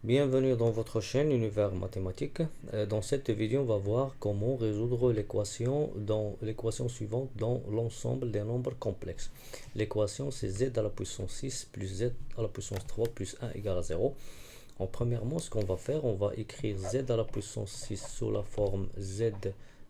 Bienvenue dans votre chaîne Univers Mathématique. Dans cette vidéo, on va voir comment résoudre l'équation suivante dans l'ensemble des nombres complexes. L'équation, c'est z à la puissance 6 plus z à la puissance 3 plus 1 égale à 0. Premièrement, ce qu'on va faire, on va écrire z à la puissance 6 sous la forme z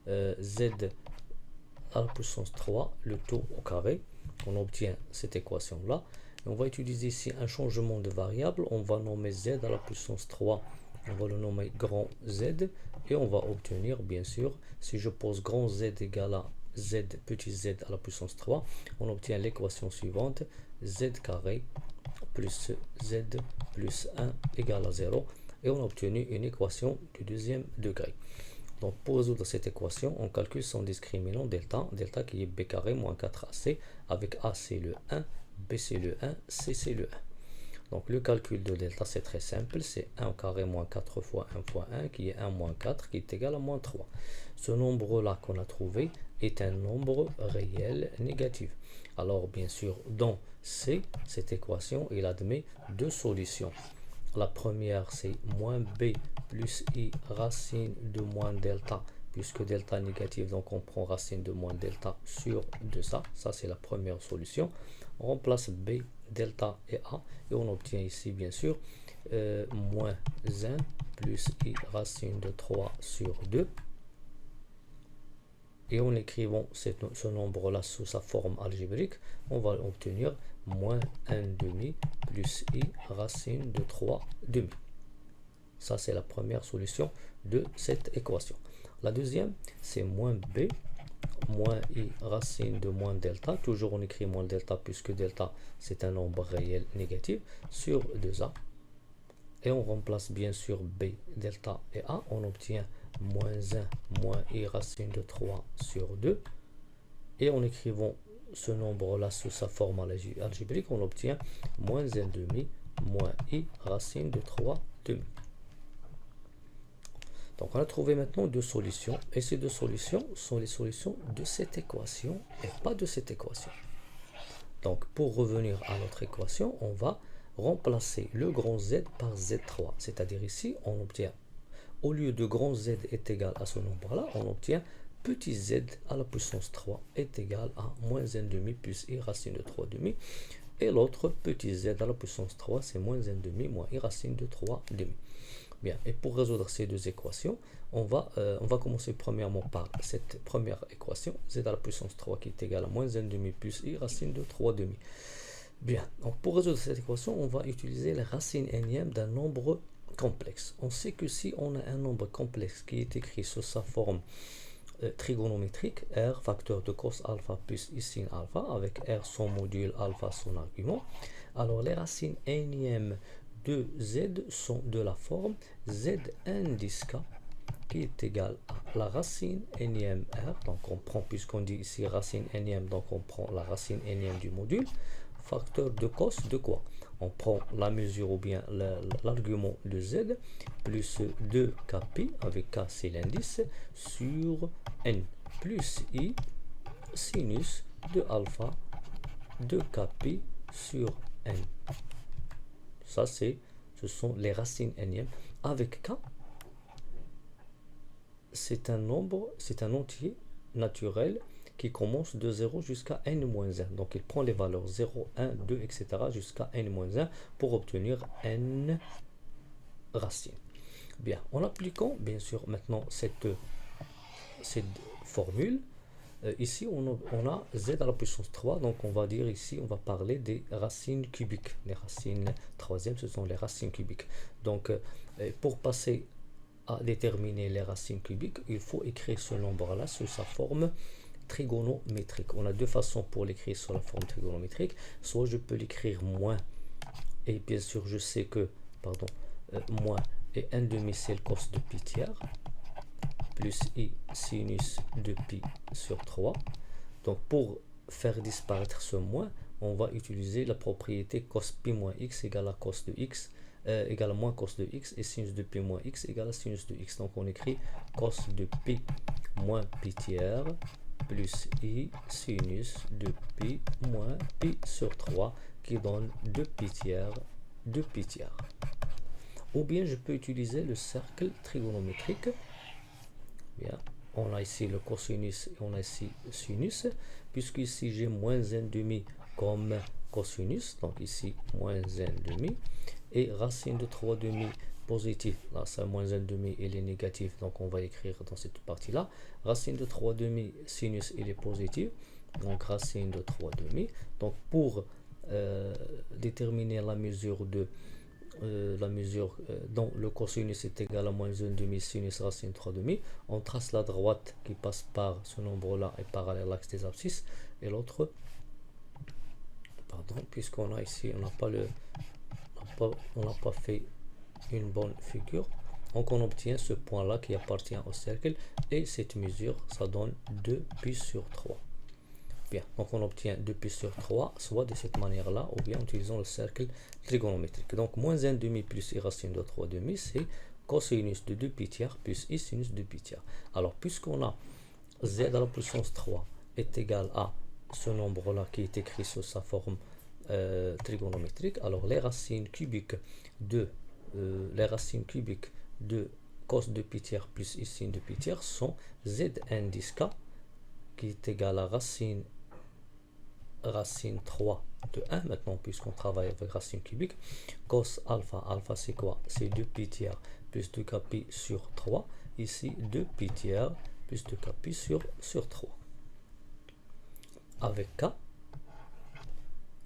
à la puissance 3, le tout au carré. On obtient cette équation-là. On va utiliser ici un changement de variable. On va nommer z à la puissance 3. On va le nommer grand Z. Et on va obtenir, bien sûr, si je pose grand Z égale à z petit z à la puissance 3, on obtient l'équation suivante. Z carré plus z plus 1 égale à 0. Et on a obtenu une équation du deuxième degré. Donc pour résoudre cette équation, on calcule son discriminant delta qui est b carré moins 4ac, avec a c'est le 1, b c'est le 1, c c'est le 1. Donc le calcul de delta c'est très simple, c'est 1 au carré moins 4 fois 1 fois 1 qui est 1 moins 4 qui est égal à moins 3. Ce nombre-là qu'on a trouvé est un nombre réel négatif. Alors bien sûr, dans cette équation, il admet deux solutions. La première, c'est moins b plus i racine de moins delta, puisque delta est négatif, donc on prend racine de moins delta sur 2a. Ça, c'est la première solution. On remplace b, delta et a, et on obtient ici, bien sûr, moins 1 plus i racine de 3 sur 2. Et en écrivant ce nombre-là sous sa forme algébrique, on va obtenir moins 1 demi plus i racine de 3 demi. Ça, c'est la première solution de cette équation. La deuxième, c'est moins b moins i racine de moins delta. Toujours on écrit moins delta puisque delta, c'est un nombre réel négatif sur 2a. Et on remplace bien sûr b, delta et a. On obtient moins 1 moins i racine de 3 sur 2. Et en écrivant ce nombre-là sous sa forme algébrique, on obtient moins 1 demi moins i racine de 3 demi. Donc on a trouvé maintenant deux solutions. Et ces deux solutions sont les solutions de cette équation et pas de cette équation. Donc pour revenir à notre équation, on va remplacer le grand Z par Z3. C'est-à-dire ici, on obtient, au lieu de grand Z est égal à ce nombre-là, on obtient petit z à la puissance 3 est égal à moins 1 demi plus i racine de 3 demi. Et l'autre petit z à la puissance 3, c'est moins 1 demi moins i racine de 3 demi. Bien, et pour résoudre ces deux équations, on va commencer premièrement par cette première équation, z à la puissance 3 qui est égal à moins 1 demi plus i racine de 3 demi. Bien, donc pour résoudre cette équation, on va utiliser la racine énième d'un nombre complexe. On sait que si on a un nombre complexe qui est écrit sous sa forme trigonométrique, R facteur de cos alpha plus I sin alpha, avec R son module, alpha son argument, alors les racines énièmes de Z sont de la forme Z indice K qui est égal à la racine énième R, donc on prend, puisqu'on dit ici racine énième, donc on prend la racine énième du module, facteur de cos de quoi? On prend la mesure ou bien l'argument de Z plus 2kπ, avec K c'est l'indice, sur N plus I sinus de alpha 2kπ sur N. Ça ce sont les racines énièmes. Avec K, c'est un nombre, c'est un entier naturel qui commence de 0 jusqu'à n-1. Donc il prend les valeurs 0, 1, 2, etc. jusqu'à n-1 pour obtenir n racines. Bien, en appliquant bien sûr maintenant cette formule, ici on a z à la puissance 3, donc on va dire ici, on va parler des racines cubiques. Les racines troisième, ce sont les racines cubiques. Donc pour passer à déterminer les racines cubiques, il faut écrire ce nombre-là sous sa forme trigonométrique. On a deux façons pour l'écrire sur la forme trigonométrique. Soit je peux l'écrire moins, et bien sûr je sais que, moins et 1 demi c'est le cos de pi tiers, plus i sinus de pi sur 3. Donc pour faire disparaître ce moins, on va utiliser la propriété cos pi moins x égale à cos de x, égale à moins cos de x, et sinus de pi moins x égale à sinus de x. Donc on écrit cos de pi moins pi tiers plus i sinus de pi moins pi sur 3 qui donne 2 pi tiers. ou bien je peux utiliser le cercle trigonométrique. Bien, on a ici le cosinus et on a ici sinus, puisque ici j'ai moins 1,5 comme cosinus, donc ici moins 1,5, et racine de 3,5 positif, là ça moins 1,5 il est négatif, donc on va écrire dans cette partie là, racine de 3,5 sinus il est positif, donc racine de 3,5. Donc pour déterminer la mesure dont le cosinus est égal à moins 1,5 sinus racine 3,5, on trace la droite qui passe par ce nombre-là et parallèle à l'axe des abscisses, et l'autre, pardon, puisqu'on a ici, on n'a pas fait une bonne figure, donc on obtient ce point-là qui appartient au cercle, et cette mesure, ça donne 2π sur 3. Bien, donc on obtient 2π sur 3, soit de cette manière-là, ou bien en utilisant le cercle trigonométrique. Donc moins 1,5 plus i racine de 3,5, c'est cosinus de 2π tiers plus i sinus de pi tiers. Alors, puisqu'on a z à la puissance 3 est égal à ce nombre-là qui est écrit sous sa forme trigonométrique, alors les racines cubiques de cos de pi tiers plus i sin de pi tiers sont z indice k, qui est égal à racine 3 de 1, maintenant puisqu'on travaille avec racine cubique, cos alpha, alpha c'est quoi? C'est 2π tiers plus 2kπ sur 3, ici 2π tiers plus 2kπ sur 3. Avec k,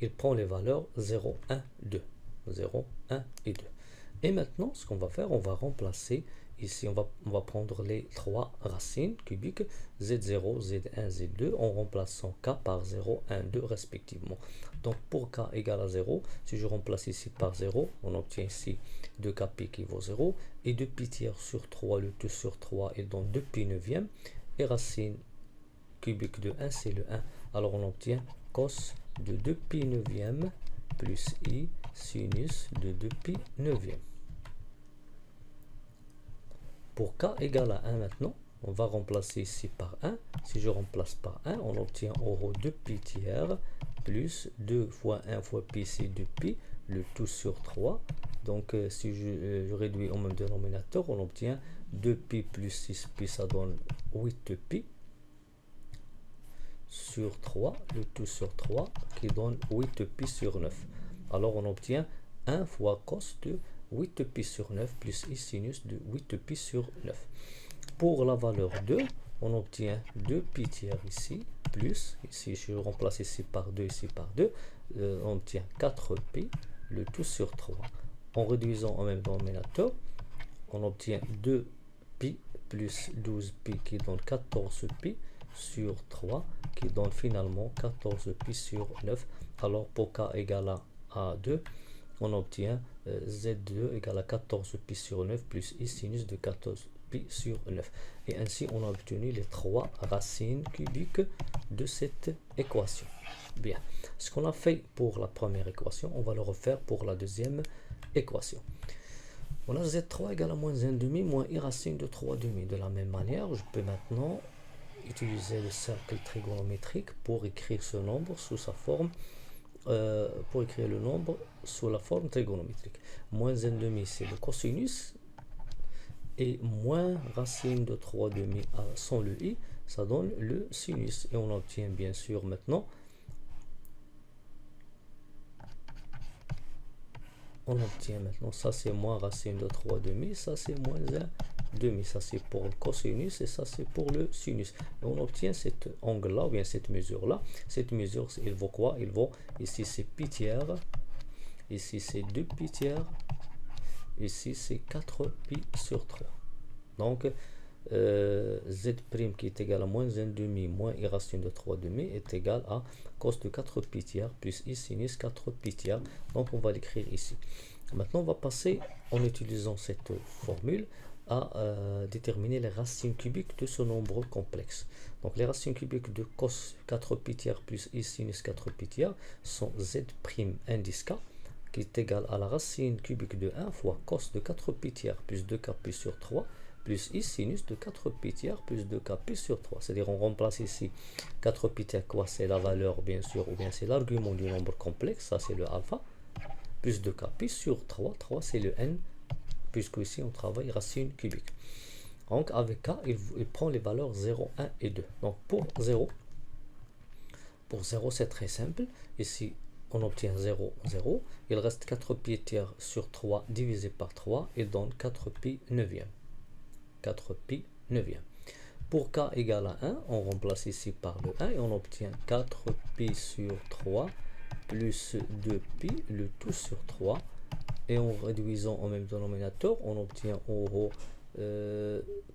il prend les valeurs 0, 1, 2. 0, 1 et 2. Et maintenant, ce qu'on va faire, on va remplacer ici, on va prendre les trois racines cubiques, z0, z1, z2, en remplaçant k par 0, 1, 2 respectivement. Donc pour k égale à 0, si je remplace ici par 0, on obtient ici 2kπ qui vaut 0, et 2π tiers sur 3, le tout sur 3 est donc 2π neuvième, et racine cubique de 1, c'est le 1. Alors on obtient cos de 2π neuvième plus i sinus de 2π neuvième. Pour k égale à 1 maintenant, on va remplacer ici par 1. Si je remplace par 1, on obtient en gros 2π tiers plus 2 fois 1 fois π, c'est 2π, le tout sur 3. Donc si je réduis au même dénominateur, on obtient 2π plus 6π, ça donne 8π sur 3, le tout sur 3, qui donne 8π sur 9. Alors on obtient 1 fois cos de 8π sur 9 plus i sinus de 8π sur 9. Pour la valeur 2, on obtient 2π tiers ici, plus, ici je remplace ici par 2, ici par 2, on obtient 4π, le tout sur 3. En réduisant au même dénominateur, on obtient 2π plus 12π qui donne 14π sur 3, qui donne finalement 14π sur 9. Alors pour k égale à 2, on obtient z2 égale à 14π sur 9 plus i sinus de 14π sur 9. Et ainsi, on a obtenu les trois racines cubiques de cette équation. Bien, ce qu'on a fait pour la première équation, on va le refaire pour la deuxième équation. On a z3 égale à moins 1,5 moins i racine de 3,5. De la même manière, je peux maintenant utiliser le cercle trigonométrique pour écrire ce nombre sous sa forme. Pour écrire le nombre sous la forme trigonométrique. Moins 1,5 c'est le cosinus, et moins racine de 3,5 sans le i, ça donne le sinus. Et on obtient bien sûr maintenant, ça c'est moins racine de 3,5, ça c'est moins 1,5, ça c'est pour le cosinus et ça c'est pour le sinus. Et on obtient cet angle-là, ou bien cette mesure-là. Cette mesure, il vaut quoi? Il vaut, ici c'est pi tiers, ici c'est 2π tiers, ici c'est 4π sur 3. Donc, z' qui est égal à moins 1,5 moins i racine de 3,5 est égal à cos de 4π tiers plus i sinus 4π tiers. Donc on va l'écrire ici. Maintenant on va passer, en utilisant cette formule, à déterminer les racines cubiques de ce nombre complexe. Donc les racines cubiques de cos 4π tiers plus i sinus 4π tiers sont z' indice k, qui est égal à la racine cubique de 1 fois cos de 4π tiers plus 2kπ sur 3 plus i sinus de 4π tiers plus 2kπ sur 3. C'est-à-dire on remplace ici 4π tiers, quoi? C'est la valeur bien sûr, ou bien c'est l'argument du nombre complexe, ça c'est le alpha, plus 2kπ sur 3, 3 c'est le n puisque ici on travaille racine cubique. Donc avec K, il prend les valeurs 0, 1 et 2. Donc pour 0, c'est très simple. Ici, on obtient 0, 0. Il reste 4 pi tiers sur 3 divisé par 3 et donne 4 pi neuvième. 4 pi neuvième. Pour k égale à 1, on remplace ici par le 1 et on obtient 4 pi sur 3 plus 2 pi, le tout sur 3. Et en réduisant au même dénominateur, on obtient en haut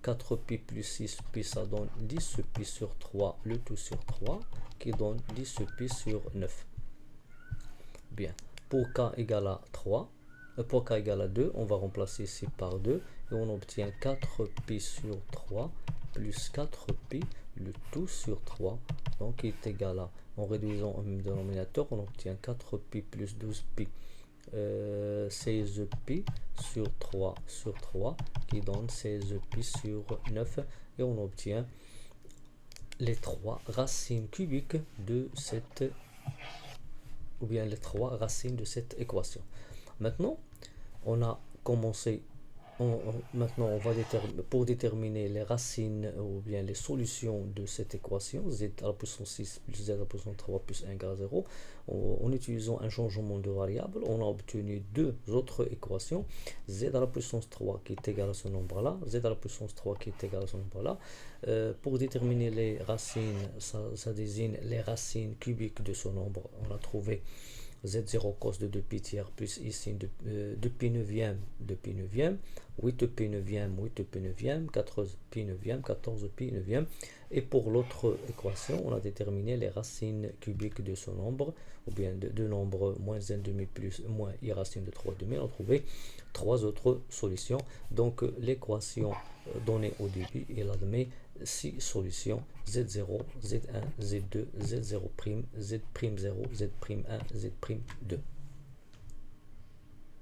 4 pi plus 6 pi, ça donne 10 pi sur 3, le tout sur 3, qui donne 10 pi sur 9. Bien, pour k égale à 3, pour k égale à 2, on va remplacer ici par 2 et on obtient 4 pi sur 3 plus 4 pi, le tout sur 3, donc qui est égal à, en réduisant au même dénominateur, on obtient 4 pi plus 12 pi, 16 pi sur 3 qui donne 16 pi sur 9 et on obtient les 3 racines cubiques de cette, ou bien les 3 racines de cette équation. Maintenant, on a commencé, maintenant on va pour déterminer les racines ou bien les solutions de cette équation, z à la puissance 6 plus z à la puissance 3 plus 1 égale 0, en utilisant un changement de variable, on a obtenu deux autres équations, z à la puissance 3 qui est égal à ce nombre-là, z à la puissance 3 qui est égal à ce nombre-là. Pour déterminer les racines, ça désigne les racines cubiques de ce nombre. On a trouvé z0 cos de 2 pi tiers plus ici 2 pi neuvième, 2 pi neuvième, 8 pi neuvième, 8 pi neuvième, 14 pi neuvième, 14 pi neuvième. Et pour l'autre équation, on a déterminé les racines cubiques de ce nombre, ou bien de nombre moins 1 demi plus moins i racine de 3 demi. On a trouvé trois autres solutions. Donc l'équation donnée au début, elle admet 6 solutions: z0, z1, z2, z0', z'0, z'1, z'2.